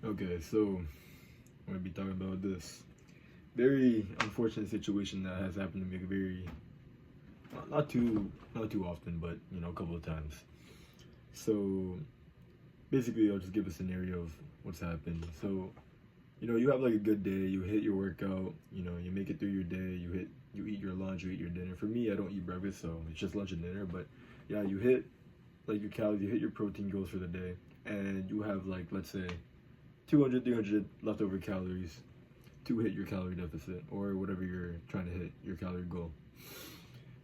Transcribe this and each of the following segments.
Okay, so I'm gonna be talking about this very unfortunate situation that has happened to me very not too often, but a couple of times. So basically, I'll just give a scenario of what's happened. So you have like a good day, you hit your workout, you make it through your day, you eat your lunch, you eat your dinner. For me, I don't eat breakfast, so it's just lunch and dinner. But yeah, you hit like your calories, you hit your protein goals for the day, and you have like let's say 200, 300 leftover calories to hit your calorie deficit or whatever you're trying to hit your calorie goal.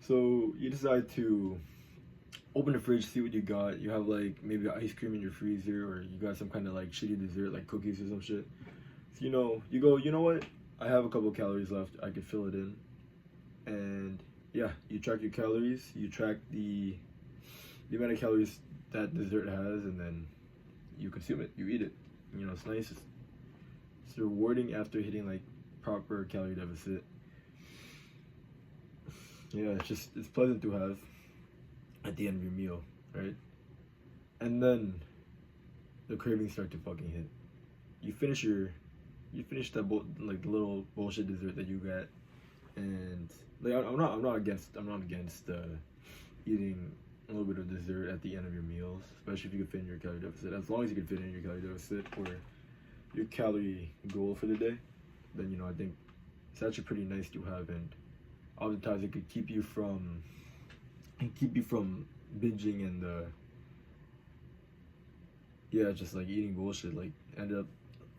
So you decide to open the fridge, see what you got. You have like maybe ice cream in your freezer, or you got some kind of like shitty dessert like cookies or some shit. So you go, you know what? I have a couple of calories left. I could fill it in, and yeah, you track your calories. You track the amount of calories that dessert has, and then you consume it. You eat it. It's nice. It's rewarding after hitting like proper calorie deficit. Yeah, it's pleasant to have at the end of your meal, right? And then the cravings start to fucking hit. You finish that like the little bullshit dessert that you got, and like I'm not against eating a little bit of dessert at the end of your meals, especially if you can fit in your calorie deficit. As long as you can fit in your calorie deficit or your calorie goal for the day, then I think it's actually pretty nice to have, and oftentimes it could keep you from binging and yeah, just like eating bullshit, like end up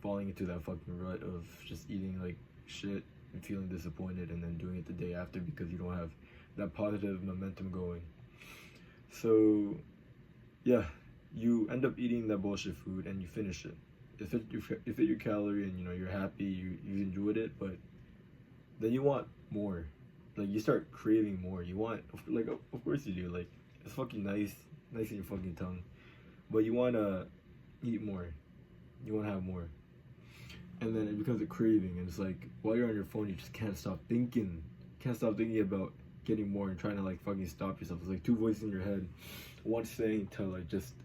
falling into that fucking rut of just eating like shit and feeling disappointed and then doing it the day after because you don't have that positive momentum going. So yeah, you end up eating that bullshit food and you finish it. You fit your calorie and you're happy, you enjoyed it, but then you want more. Like you start craving more. You want like of course you do. Like it's fucking nice in your fucking tongue, but you wanna eat more. You wanna have more, and then it becomes a craving. And it's like while you're on your phone, you just can't stop thinking about getting more and trying to like fucking stop yourself. It's like two voices in your head, one saying to like just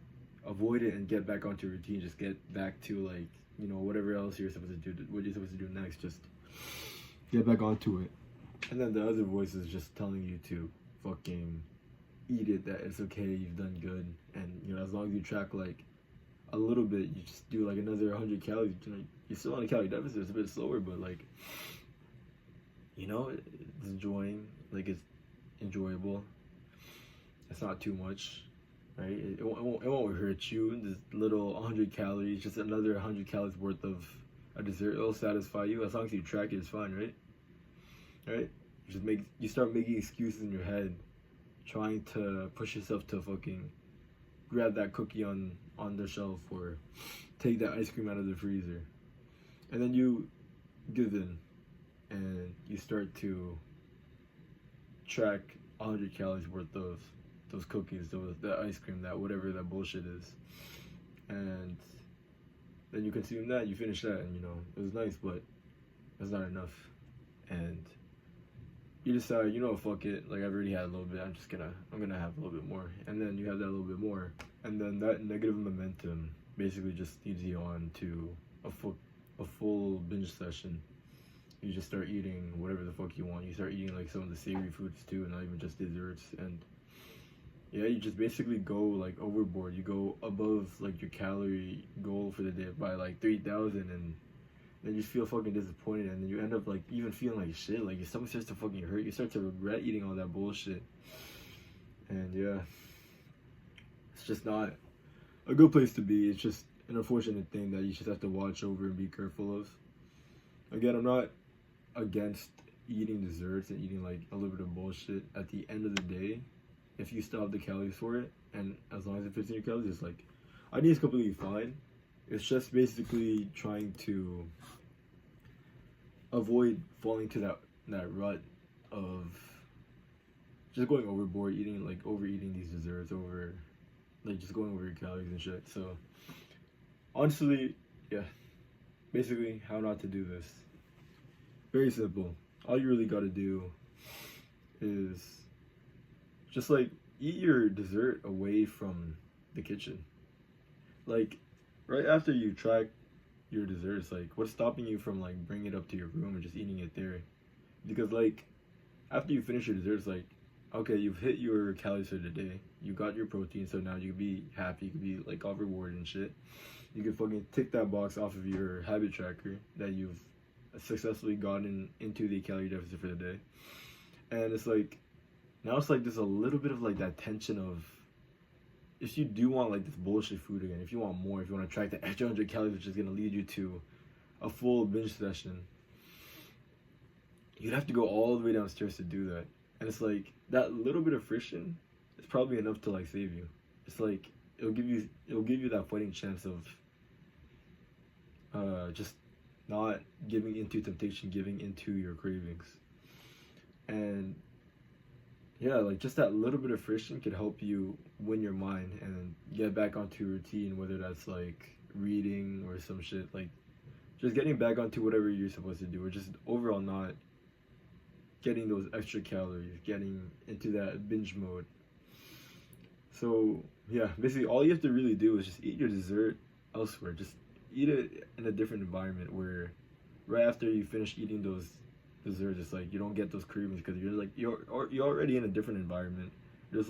avoid it and get back onto your routine. Just get back to like whatever else you're supposed to do. What you're supposed to do next. Just get back onto it. And then the other voice is just telling you to fucking eat it, that it's okay, you've done good. And, as long as you track like a little bit, you just do like another 100 calories, you're still on a calorie deficit, it's a bit slower, but like, it's it's enjoyable. It's not too much, right? It won't hurt you. This little 100 calories, just another 100 calories worth of a dessert, it'll satisfy you. As long as you track it, it's fine, right? Right? You start making excuses in your head, trying to push yourself to fucking grab that cookie on the shelf or take that ice cream out of the freezer, and then you give in and you start to track 100 calories worth of those cookies, that ice cream, that whatever that bullshit is, and then you consume that, you finish that, and it was nice, but it's not enough, and you decide, fuck it, like I've already had a little bit, I'm gonna have a little bit more, and then you have that little bit more, and then that negative momentum basically just leads you on to a full binge session. You just start eating whatever the fuck you want. You start eating like some of the savory foods too, and not even just desserts, and yeah, you just basically go like overboard. You go above like your calorie goal for the day by like 3,000, and then you feel fucking disappointed, and then you end up like even feeling like shit, like your stomach starts to fucking hurt, you start to regret eating all that bullshit, and yeah, it's just not a good place to be. It's just an unfortunate thing that you just have to watch over and be careful of. Again, I'm not against eating desserts and eating like a little bit of bullshit at the end of the day if you still have the calories for it, and as long as it fits in your calories, it's like I think it's completely fine. It's just basically trying to avoid falling to that rut of just going overboard, overeating these desserts, just going over your calories and shit. So honestly, yeah, basically how not to do this. Very simple. All you really gotta do is just like eat your dessert away from the kitchen. Like right after you track your desserts? Like, what's stopping you from like bringing it up to your room and just eating it there? Because like after you finish your desserts, like okay, you've hit your calories for the day. You got your protein, so now you can be happy. You can be like all rewarded and shit. You can fucking tick that box off of your habit tracker that you've successfully gotten into the calorie deficit for the day. And it's like now it's like there's a little bit of like that tension of if you do want like this bullshit food again, if you want more, if you want to track the extra 100 calories, which is gonna lead you to a full binge session, you'd have to go all the way downstairs to do that. And it's like that little bit of friction is probably enough to like save you. It's like it'll give you that fighting chance of just not giving into temptation, giving into your cravings. And yeah, like just that little bit of friction could help you win your mind and get back onto routine, whether that's like reading or some shit, like just getting back onto whatever you're supposed to do, or just overall not getting those extra calories, getting into that binge mode. So yeah, basically all you have to really do is just eat your dessert elsewhere. Just eat it in a different environment where right after you finish eating those desserts, it's like you don't get those cravings because you're already in a different environment. There's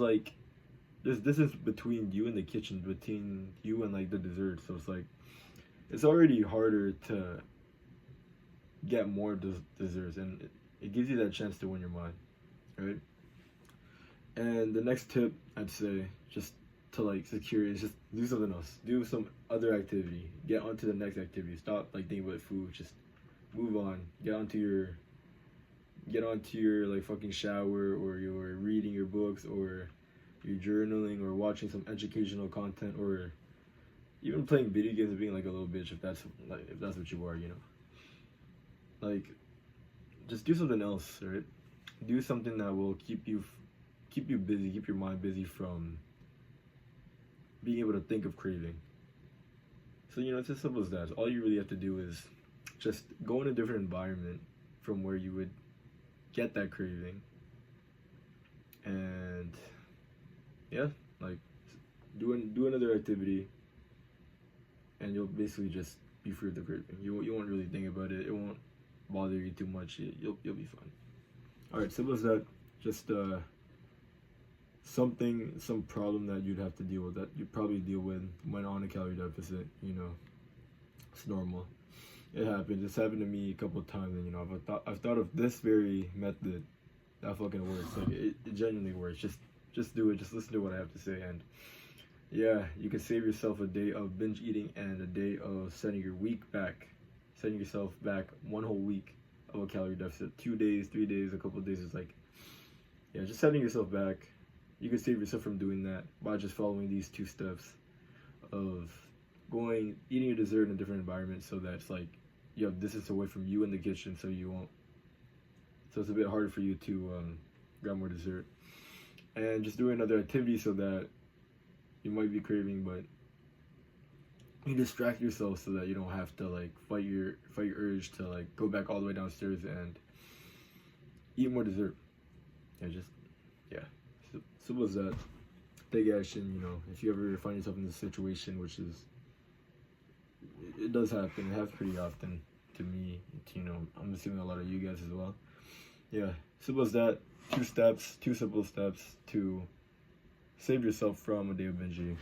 distance between you and the kitchen, between you and like the dessert. So it's like it's already harder to get more desserts, and it gives you that chance to win your mind, right? And the next tip I'd say, just to like secure it, is just do something else. Do some other activity. Get onto the next activity. Stop like thinking about food. Just move on. Get onto your like fucking shower, or you're reading your books, or you're journaling, or watching some educational content, or even playing video games and being like a little bitch if that's what you are, you know. Like just do something else, right? Do something that will keep you busy, keep your mind busy from being able to think of craving. So, you know, it's as simple as that. All you really have to do is just go in a different environment from where you would get that craving. And yeah, like do another activity, and you'll basically just be free of the craving. You won't really think about it. It won't bother you too much. You'll be fine. All right, simple as that. Just some problem that you'd have to deal with, that you probably deal with when on a calorie deficit. You know, it's normal. It happens. It's happened to me a couple of times, and you know, I've thought of this very method that fucking works. Like it genuinely works. Just do it. Just listen to what I have to say, and yeah, you can save yourself a day of binge eating and a day of setting yourself back one whole week of a calorie deficit. 2 days, 3 days, a couple of days is like, yeah, just setting yourself back. You can save yourself from doing that by just following these 2 steps of eating your dessert in a different environment, so that it's like you have distance away from you in the kitchen, so it's a bit harder for you to grab more dessert. And just doing another activity so that you might be craving, but you distract yourself so that you don't have to like fight your urge to like go back all the way downstairs and eat more dessert. Simple as that. Take action. You know, if you ever find yourself in this situation, which is, it does happen. It happens pretty often to me. You know, I'm assuming a lot of you guys as well. Yeah, simple as that. 2 simple steps to save yourself from a day of binging.